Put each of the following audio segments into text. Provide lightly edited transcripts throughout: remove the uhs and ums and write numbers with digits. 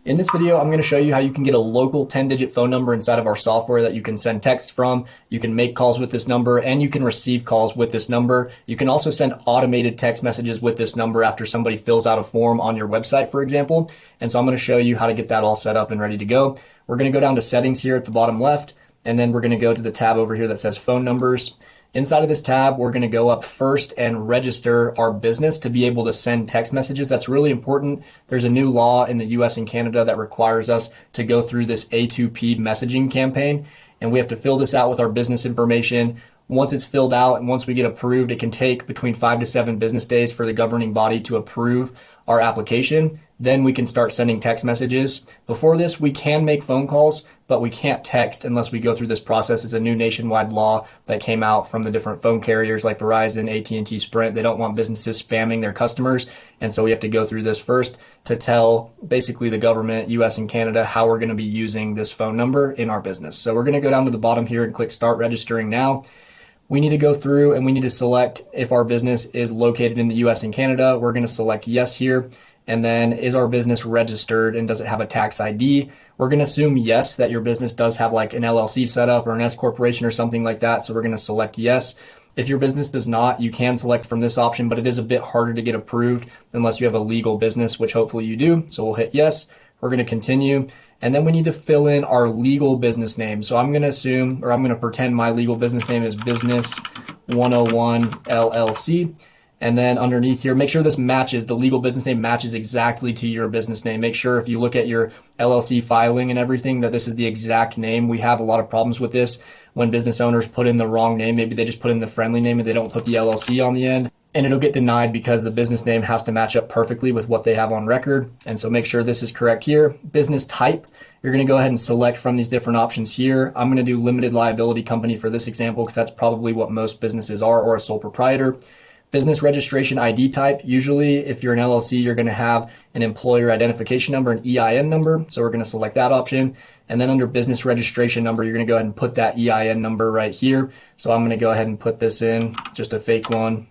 In this video, I'm going to show you how you can get a local 10-digit phone number inside of our software that you can send texts from. You can make calls with this number and you can receive calls with this number. You can also send automated text messages with this number after somebody fills out a form on your website, for example. And so I'm going to show you how to get that all set up and ready to go. We're going to go down to settings here at the bottom left, and then we're going to go to the tab over here that says phone numbers. Inside of this tab, we're going to go up first and register our business to be able to send text messages. That's really important. There's a new law in the US and Canada that requires us to go through this A2P messaging campaign, and we have to fill this out with our business information. Once it's filled out and once we get approved, it can take between 5 to 7 business days for the governing body to approve our application. Then we can start sending text messages. Before this, we can make phone calls, but we can't text unless we go through this process. It's a new nationwide law that came out from the different phone carriers like Verizon, AT&T, Sprint. They don't want businesses spamming their customers. And so we have to go through this first to tell basically the government, US and Canada, how we're going to be using this phone number in our business. So we're going to go down to the bottom here and click Start Registering Now. We need to go through and we need to select if our business is located in the US and Canada. We're going to select yes here. And then, is our business registered and does it have a tax ID? We're going to assume yes, that your business does have like an LLC set up or an S corporation or something like that. So we're going to select yes. If your business does not, you can select from this option, but it is a bit harder to get approved unless you have a legal business, which hopefully you do. So we'll hit yes. We're going to continue. And then we need to fill in our legal business name. So I'm going to assume, or I'm going to pretend my legal business name is Business 101 LLC. And then underneath here, make sure this matches, the legal business name matches exactly to your business name. Make sure if you look at your LLC filing and everything that this is the exact name. We have a lot of problems with this when business owners put in the wrong name. Maybe they just put in the friendly name and they don't put the LLC on the end. And it'll get denied because the business name has to match up perfectly with what they have on record. And so make sure this is correct here. Business type, you're going to go ahead and select from these different options here. I'm going to do limited liability company for this example because that's probably what most businesses are, or a sole proprietor. Business registration ID type, usually if you're an LLC, you're going to have an employer identification number, an EIN number. So we're going to select that option. And then under business registration number, you're going to go ahead and put that EIN number right here. So I'm going to go ahead and put this in, just a fake one.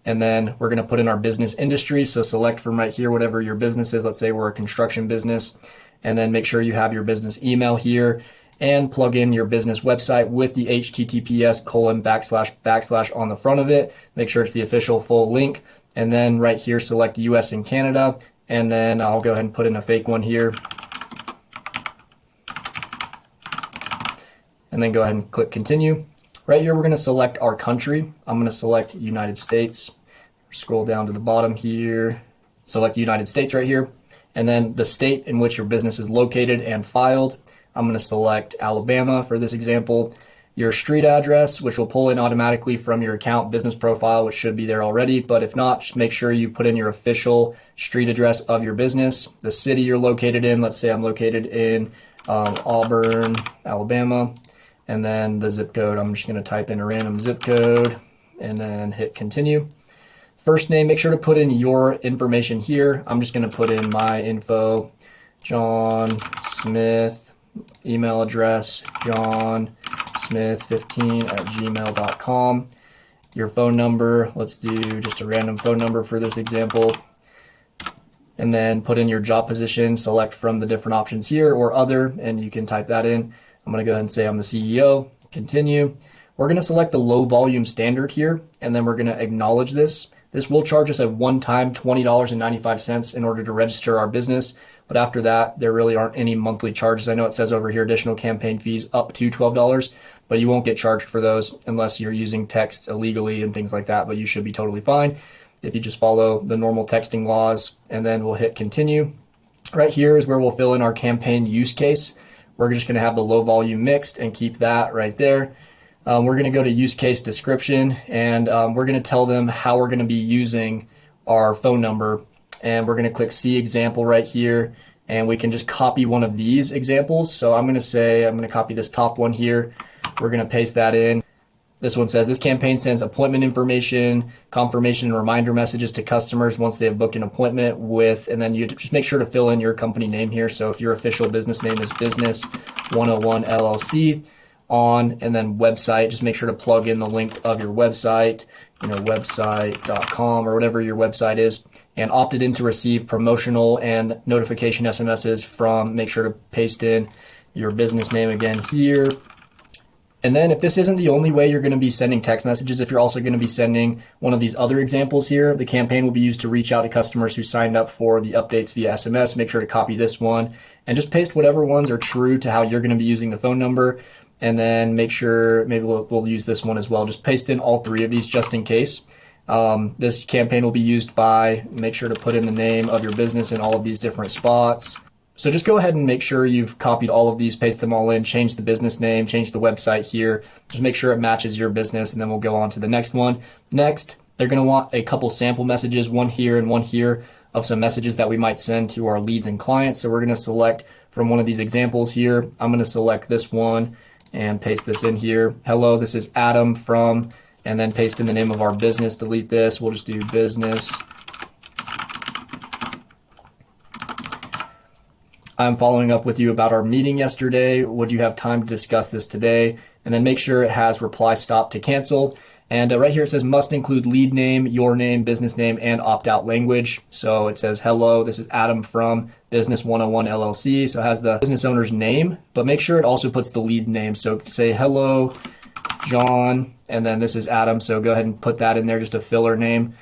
And then we're going to put in our business industry. So select from right here, whatever your business is. Let's say we're a construction business. And then make sure you have your business email here and plug in your business website with the https:// on the front of it. Make sure it's the official full link. And then right here, select US and Canada. And then I'll go ahead and put in a fake one here. And then go ahead and click continue. Right here, we're going to select our country. I'm going to select United States. Scroll down to the bottom here. Select United States right here. And then the state in which your business is located and filed. I'm going to select Alabama for this example. Your street address, which will pull in automatically from your account business profile, which should be there already. But if not, just make sure you put in your official street address of your business. The city you're located in. Let's say I'm located in Auburn, Alabama. And then the zip code, I'm just going to type in a random zip code and then hit continue. First name, make sure to put in your information here. I'm just going to put in my info, John Smith. Email address, johnsmith15@gmail.com. Your phone number, let's do just a random phone number for this example. And then put in your job position, select from the different options here or other, and you can type that in. I'm going to go ahead and say I'm the CEO, continue. We're going to select the low volume standard here, and then we're going to acknowledge this. This will charge us a one-time $20.95 in order to register our business. But after that, there really aren't any monthly charges. I know it says over here additional campaign fees up to $12, but you won't get charged for those unless you're using texts illegally and things like that. But you should be totally fine if you just follow the normal texting laws. And then we'll hit continue. Right here is where we'll fill in our campaign use case. We're just going to have the low volume mixed and keep that right there. We're going to go to use case description, and we're going to tell them how we're going to be using our phone number. And we're going to click see example right here, and we can just copy one of these examples. So I'm going to copy this top one here. We're going to paste that in. This one says this campaign sends appointment information, confirmation, and reminder messages to customers once they have booked an appointment with, and then you just make sure to fill in your company name here. So if your official business name is Business 101 LLC, on, and then website, just make sure to plug in the link of your website, website.com or whatever your website is, and opted in to receive promotional and notification SMSs from, make sure to paste in your business name again here. And then if this isn't the only way you're going to be sending text messages, if you're also going to be sending one of these other examples here, the campaign will be used to reach out to customers who signed up for the updates via SMS. Make sure to copy this one and just paste whatever ones are true to how you're going to be using the phone number. And then make sure, maybe we'll use this one as well. Just paste in all three of these just in case. This campaign will be used by, make sure to put in the name of your business in all of these different spots. So just go ahead and make sure you've copied all of these, paste them all in, change the business name, change the website here. Just make sure it matches your business, and then we'll go on to the next one. Next, they're going to want a couple sample messages, one here and one here, of some messages that we might send to our leads and clients. So we're going to select from one of these examples here. I'm going to select this one and paste this in here. Hello, this is Adam from, and then paste in the name of our business. Delete this. We'll just do business. I'm following up with you about our meeting yesterday. Would you have time to discuss this today? And then make sure it has reply stop to cancel. And right here it says must include lead name, your name, business name, and opt-out language. So it says, hello, this is Adam from Business 101 LLC. So it has the business owner's name, but make sure it also puts the lead name. So say, hello, John, and then this is Adam. So go ahead and put that in there, just a filler name.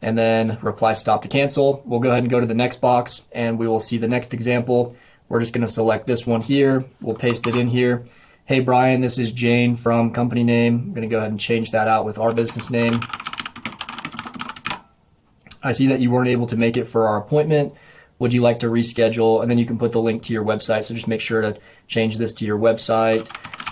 And then reply stop to cancel. We'll go ahead and go to the next box and we will see the next example. We're just going to select this one here. We'll paste it in here. Hey, Brian, this is Jane from company name. I'm going to go ahead and change that out with our business name. I see that you weren't able to make it for our appointment. Would you like to reschedule? And then you can put the link to your website. So just make sure to change this to your website,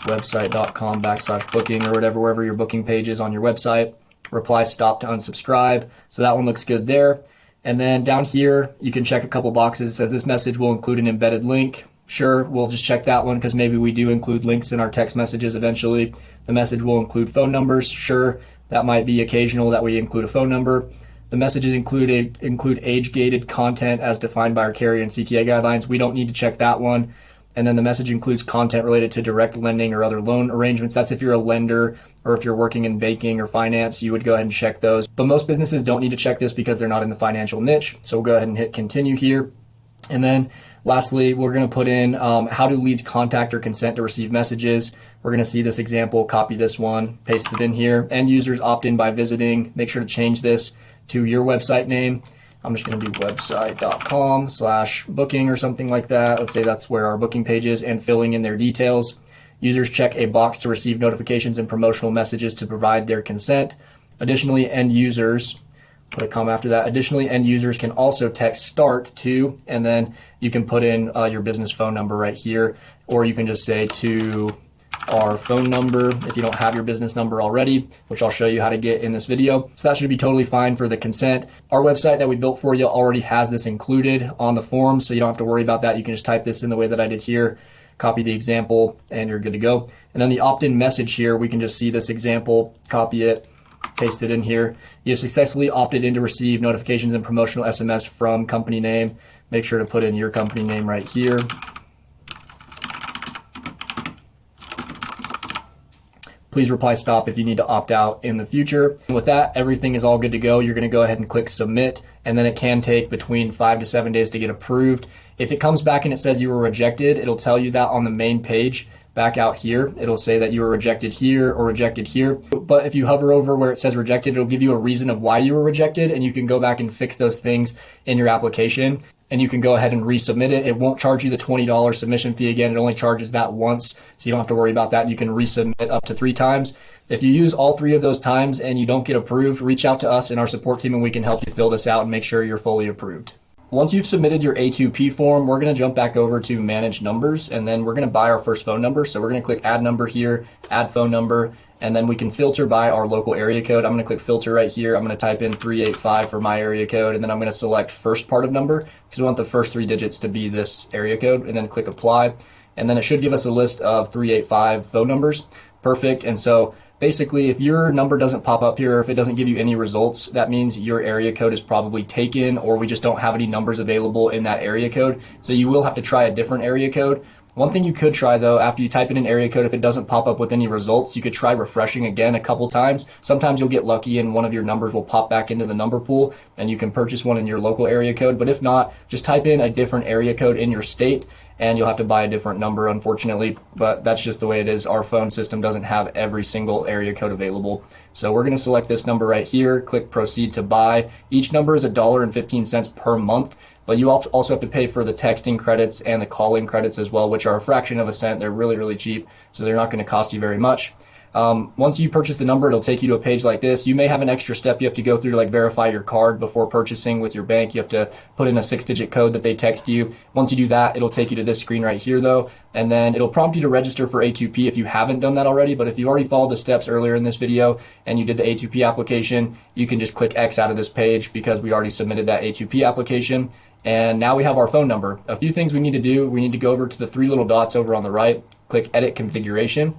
website.com/booking or whatever, wherever your booking page is on your website. Reply stop to unsubscribe. So that one looks good there. And then down here, you can check a couple boxes. It says this message will include an embedded link. Sure, we'll just check that one because maybe we do include links in our text messages eventually. The message will include phone numbers. Sure, that might be occasional that we include a phone number. The messages include age-gated content as defined by our carrier and CTA guidelines. We don't need to check that one. And then the message includes content related to direct lending or other loan arrangements. That's if you're a lender or if you're working in banking or finance, you would go ahead and check those. But most businesses don't need to check this because they're not in the financial niche. So we'll go ahead and hit continue here. And then lastly, we're going to put in how do leads contact or consent to receive messages. We're going to see this example, copy this one, paste it in here. End users opt in by visiting. Make sure to change this to your website name. I'm just going to do website.com/booking or something like that. Let's say that's where our booking page is, and filling in their details. Users check a box to receive notifications and promotional messages to provide their consent. Additionally, end users, put a comma after that. Additionally, end users can also text start to, and then you can put in your business phone number right here, or you can just say to our phone number if you don't have your business number already, which I'll show you how to get in this video. So that should be totally fine for the consent. Our website that we built for you already has this included on the form, so you don't have to worry about that. You can just type this in the way that I did here, copy the example, and you're good to go. And then the opt-in message here, we can just see this example, copy it, paste it in here. You have successfully opted in to receive notifications and promotional SMS from company name. Make sure to put in your company name right here. Please reply stop if you need to opt out in the future. And with that, everything is all good to go. You're going to go ahead and click submit, and then it can take between 5 to 7 days to get approved. If it comes back and it says you were rejected, it'll tell you that on the main page. Back out here, it'll say that you were rejected here or rejected here. But if you hover over where it says rejected, it'll give you a reason of why you were rejected, and you can go back and fix those things in your application. And you can go ahead and resubmit it. It won't charge you the $20 submission fee again. It only charges that once, so you don't have to worry about that. You can resubmit up to 3 times. If you use all 3 of those times and you don't get approved, reach out to us and our support team, and we can help you fill this out and make sure you're fully approved. Once you've submitted your A2P form, we're going to jump back over to manage numbers, and then we're going to buy our first phone number. So we're going to click add number here, add phone number, and then we can filter by our local area code. I'm going to click filter right here. I'm going to type in 385 for my area code, and then I'm going to select first part of number because we want the first 3 digits to be this area code, and then click apply. And then it should give us a list of 385 phone numbers. Perfect. And so basically, if your number doesn't pop up here, or if it doesn't give you any results, that means your area code is probably taken, or we just don't have any numbers available in that area code. So you will have to try a different area code. One thing you could try though, after you type in an area code, if it doesn't pop up with any results, you could try refreshing again a couple times. Sometimes you'll get lucky and one of your numbers will pop back into the number pool and you can purchase one in your local area code. But if not, just type in a different area code in your state and you'll have to buy a different number, unfortunately, but that's just the way it is. Our phone system doesn't have every single area code available. So we're gonna select this number right here, click proceed to buy. Each number is $1.15 per month, but you also have to pay for the texting credits and the calling credits as well, which are a fraction of a cent. They're really, really cheap, so they're not gonna cost you very much. Once you purchase the number, it'll take you to a page like this. You may have an extra step you have to go through to like verify your card before purchasing with your bank. You have to put in a 6-digit code that they text you. Once you do that, it'll take you to this screen right here though, and then it'll prompt you to register for A2P if you haven't done that already. But if you already followed the steps earlier in this video and you did the A2P application, you can just click X out of this page because we already submitted that A2P application. And now we have our phone number. A few things we need to do. We need to go over to the 3 little dots over on the right, click edit configuration,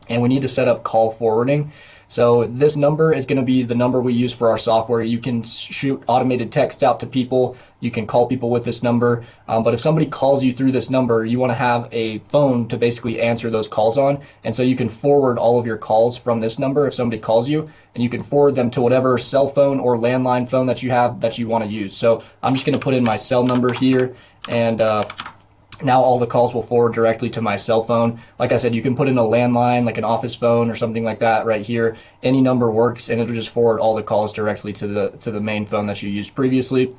and we need to set up call forwarding. So this number is going to be the number we use for our software. You can shoot automated text out to people. You can call people with this number. But if somebody calls you through this number, you want to have a phone to basically answer those calls on. And so you can forward all of your calls from this number if somebody calls you, and you can forward them to whatever cell phone or landline phone that you have that you want to use. So I'm just going to put in my cell number here, and now all the calls will forward directly to my cell phone. Like I said, you can put in a landline, like an office phone or something like that right here. Any number works, and it'll just forward all the calls directly to the main phone that you used previously.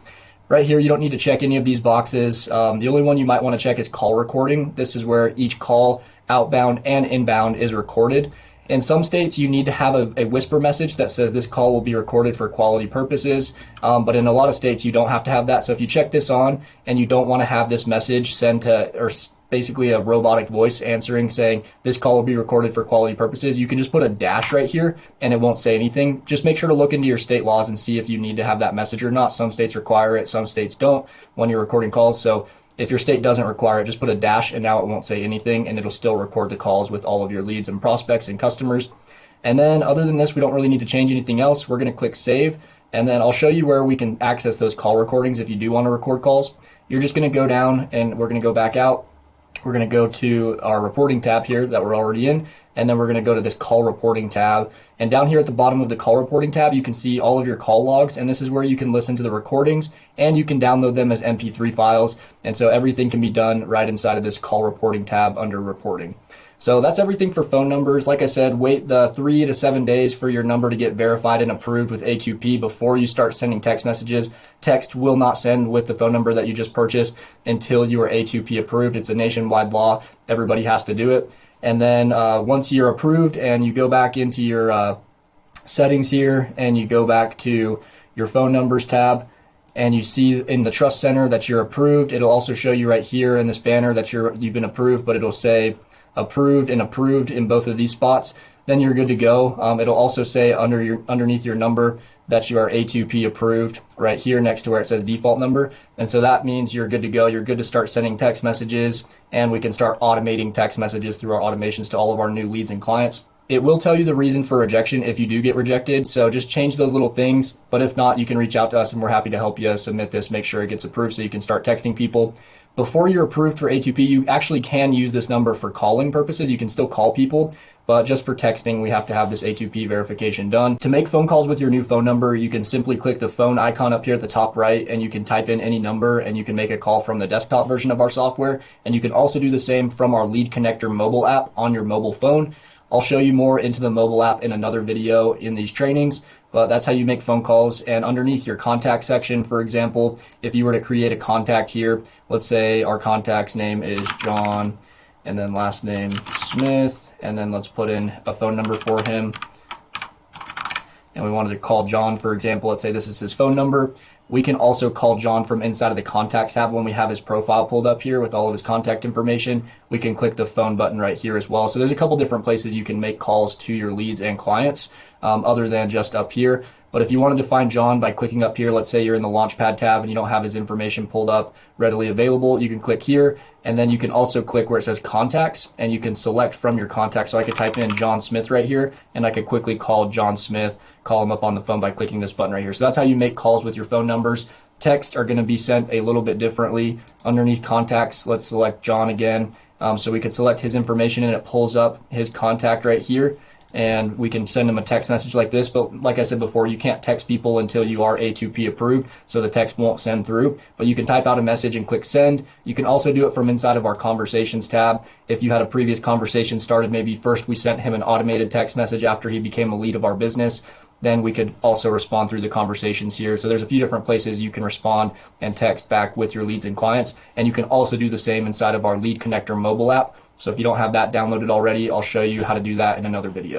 Right here, you don't need to check any of these boxes. The only one you might want to check is call recording. This is where each call, outbound and inbound, is recorded. In some states, you need to have a whisper message that says this call will be recorded for quality purposes. But in a lot of states, you don't have to have that. So if you check this on and you don't want to have this message sent to, or basically a robotic voice answering saying this call will be recorded for quality purposes, you can just put a dash right here and it won't say anything. Just make sure to look into your state laws and see if you need to have that message or not. Some states require it, some states don't when you're recording calls. So if your state doesn't require it, just put a dash and now it won't say anything, and it'll still record the calls with all of your leads and prospects and customers. And then other than this, we don't really need to change anything else. We're going to click save, and then I'll show you where we can access those call recordings if you do want to record calls. You're just going to go down and we're going to go back out. We're going to go to our reporting tab here that we're already in, and then we're going to go to this call reporting tab. And down here at the bottom of the call reporting tab, you can see all of your call logs, and this is where you can listen to the recordings and you can download them as MP3 files. And so everything can be done right inside of this call reporting tab under reporting. So that's everything for phone numbers. Like I said, wait the 3 to 7 days for your number to get verified and approved with A2P before you start sending text messages. Text will not send with the phone number that you just purchased until you are A2P approved. It's a nationwide law. Everybody has to do it. And then once you're approved and you go back into your settings here and you go back to your phone numbers tab and you see in the Trust Center that you're approved, it'll also show you right here in this banner that you've been approved, but it'll say approved and approved in both of these spots. Then you're good to go. It'll also say underneath your number that you are A2P approved right here next to where it says default number. And so that means you're good to go. You're good to start sending text messages, and we can start automating text messages through our automations to all of our new leads and clients. It will tell you the reason for rejection if you do get rejected. So just change those little things. But if not, you can reach out to us and we're happy to help you submit this, make sure it gets approved so you can start texting people. Before you're approved for A2P, you actually can use this number for calling purposes. You can still call people, but just for texting, we have to have this A2P verification done. To make phone calls with your new phone number, you can simply click the phone icon up here at the top right, and you can type in any number and you can make a call from the desktop version of our software. And you can also do the same from our Lead Connector mobile app on your mobile phone. I'll show you more into the mobile app in another video in these trainings, but that's how you make phone calls. And underneath your contact section, for example, if you were to create a contact here, let's say our contact's name is John and then last name Smith, and then let's put in a phone number for him. And we wanted to call John, for example, let's say this is his phone number. We can also call John from inside of the contacts tab when we have his profile pulled up here with all of his contact information. We can click the phone button right here as well. So there's a couple different places you can make calls to your leads and clients other than just up here. But if you wanted to find John by clicking up here, let's say you're in the Launchpad tab and you don't have his information pulled up readily available, you can click here, and then you can also click where it says contacts, and you can select from your contacts. So I could type in John Smith right here, and I could quickly call John Smith, call him up on the phone by clicking this button right here. So that's how you make calls with your phone numbers. Texts are going to be sent a little bit differently. Underneath contacts, let's select John again, So we could select his information and it pulls up his contact right here, and we can send them a text message like this. But like I said before, you can't text people until you are A2P approved, so the text won't send through. But you can type out a message and click send. You can also do it from inside of our conversations tab. If you had a previous conversation started, maybe first we sent him an automated text message after he became a lead of our business, then we could also respond through the conversations here. So there's a few different places you can respond and text back with your leads and clients. And you can also do the same inside of our Lead Connector mobile app. So if you don't have that downloaded already, I'll show you how to do that in another video.